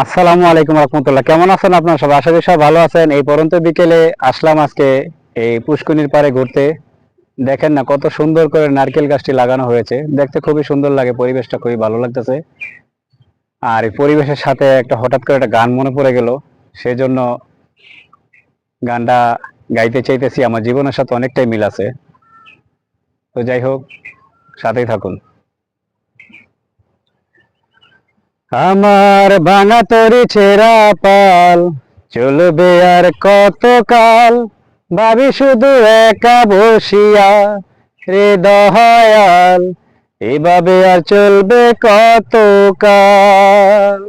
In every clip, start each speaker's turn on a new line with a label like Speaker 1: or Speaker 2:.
Speaker 1: আসসালামু আলাইকুম রহমতুল্লাহ। কেমন আছেন আপনারা সবাই? আশা করি সব ভালো আছেন। এই পরন্ত বিকেলে আসলাম আজকে এই পুষ্করিণীর পাড়ে ঘুরতে। দেখেন না কত সুন্দর করে নারকেল গাছটি লাগানো হয়েছে, দেখতে খুবই সুন্দর লাগে, পরিবেশটা খুবই ভালো লাগতেছে। আর এই পরিবেশের সাথে একটা হঠাৎ করে একটা গান মনে পড়ে গেল, সেই জন্য গানটা গাইতে চাইতেছি। আমার জীবনের সাথে অনেকটাই মিল আছে। তো যাই হোক, সাথেই থাকুন। আমার ভাঙা তরি ছেঁড়া পাল চলবে আর কত কাল, ভাবি শুধু একা বসিয়া রে দয়াল, এভাবে আর চলবে কত কাল।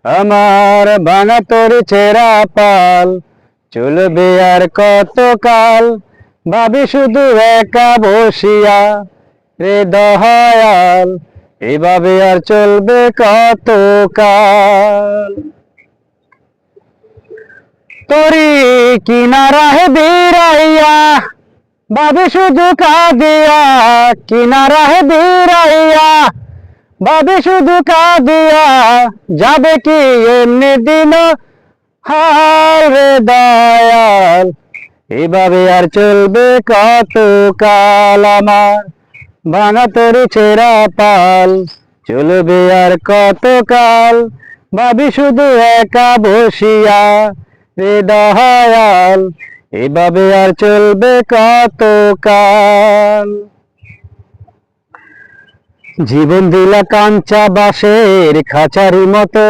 Speaker 1: আমার ভাঙা তরি ছেঁড়া পাল চলবে আর কত কাল, ভাবি শুধু একা বসিয়া রে দয়াল, এভাবে আর চলবে কত কাল। তরি কিনারাহে বিরাইয়া ভাবি শুধু কাঁদিয়া, কিনারাহে বিরাইয়া ভাবি শুধু কাঁদিয়া, যাবে কি এমনি দিন হাল রে দয়াল, এভাবে আর চলবে কত কাল। আমার ভাঙা তরি ছেঁড়া পাল চলবে আর কত কাল, ভাবি শুধু একা বসিয়া রে দয়াল, এভাবে আর চলবে কত কাল। জীবন দিলা কাঞ্চা বাঁশের খাঁচারি মতো,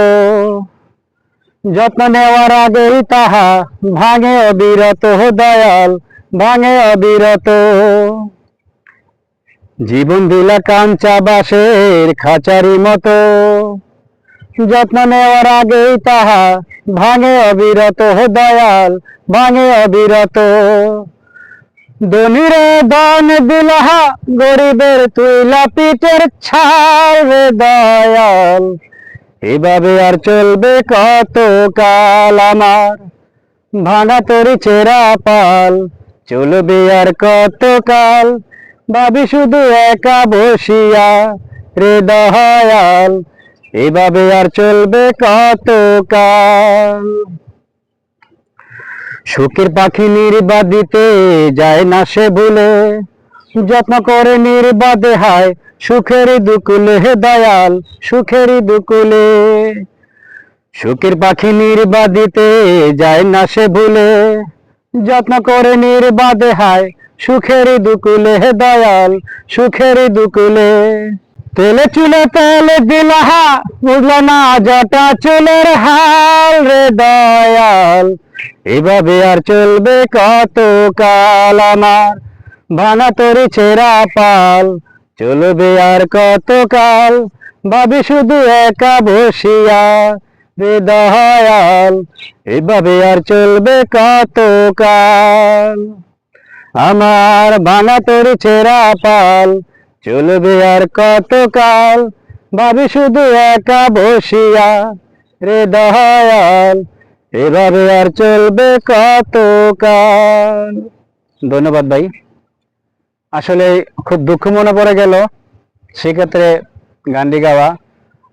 Speaker 1: যত্ন নেওয়ার আগেই তাহা ভাঙে অবিরত দয়াল, ভাঙে অবিরত। জীবন দিলা কাঞ্চা বাঁশের খাঁচারি মতো, যত্ন নেওয়ার আগেই তাহা ভাঙে অবিরত দয়াল, ভাঙে অবিরত। ধনীরে দান দিলাহা, গরিবের তুইলা পিঠের ছাল রে দয়াল, এভাবে আর চলবে কত কাল। আমার ভাঙা তরি ছেঁড়া পাল চলবে আর কত কাল, ভাবি শুধু একা বসিয়া রে দয়াল, এভাবে আর চলবে কত কাল। সুখের পাখি নির্বাদিতে যায় না সে ভুলে, যত্ন করে নির্বাদে হায় সুখের দুকুলে হে দয়াল, সুখের দুকুলে। সুখের পাখি নির্বাদিতে যায় না সে ভুলে, যত্ন করে নির্বাদে হায় সুখের দুকুলে হে দয়াল, সুখের দুকুলে। তেলে চুলে তেল দিলাহা, বুঝল না জটা চুলের হাল রে দয়াল, এভাবে আর চলবে কত কাল। আমার ভাঙা তরি ছেঁড়া পাল চলবে আর কত কাল, ভাবি শুধু একা বসিয়া রে দয়াল, এভাবে আর চলবে কত কাল। আমার ভাঙা তরি ছেঁড়া পাল চলবে আর কত কাল, ভাবি শুধু একা বসিয়া রে দয়াল, এভাবে আর চলবে কত কাল। ধন্যবাদ ভাই। আসলে খুব দুঃখ মনে পড়ে গেল, সেক্ষেত্রে গানটি গাওয়া।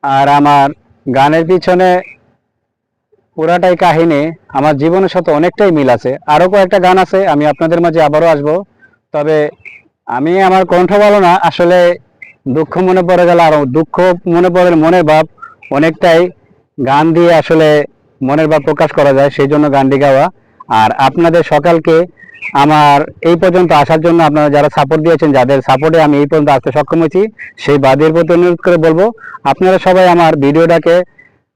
Speaker 1: আর আমার গানের পিছনে পুরাটাই কাহিনী আমার জীবনের সাথে অনেকটাই মিল আছে। আরো কয়েকটা গান আছে, আমি আপনাদের মাঝে আবারও আসবো। তবে আমি আমার কণ্ঠ ভালো না, আসলে দুঃখ মনে পড়ে গেল, আর দুঃখ মনে পড়ে মনের ভাব অনেকটাই গান দিয়ে আসলে মনের ভাব প্রকাশ করা যায়, সেই জন্য গানটি গাওয়া। আর আপনাদের সকালকে আমার এই পর্যন্ত আসার জন্য আপনারা যারা সাপোর্ট দিয়েছেন, যাদের সাপোর্টে আমি এই পর্যন্ত আসতে সক্ষম হয়েছি, সেই বাদের প্রতি অনুরোধ করে বলবো আপনারা সবাই আমার ভিডিওটাকে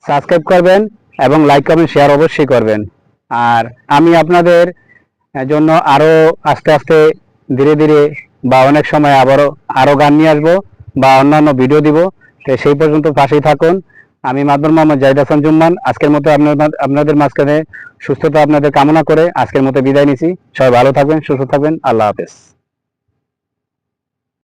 Speaker 1: সাবস্ক্রাইব করবেন এবং লাইক কমেন্ট শেয়ার অবশ্যই করবেন। আর আমি আপনাদের জন্য আরো আস্তে আস্তে ধীরে ধীরে বা অনেক সময় আরো গান নিয়ে আসবো বা অন্যান্য ভিডিও দিব। তো সেই পর্যন্ত পাশেই থাকুন। আমি মাদবর মোহাম্মদ জাহিদ হাসান জুম্মান আজকের মতো আপনাদের মাঝখানে সুস্থতা আপনাদের কামনা করে আজকের মতো বিদায় নিছি। সবাই ভালো থাকবেন, সুস্থ থাকবেন। আল্লাহ হাফেজ।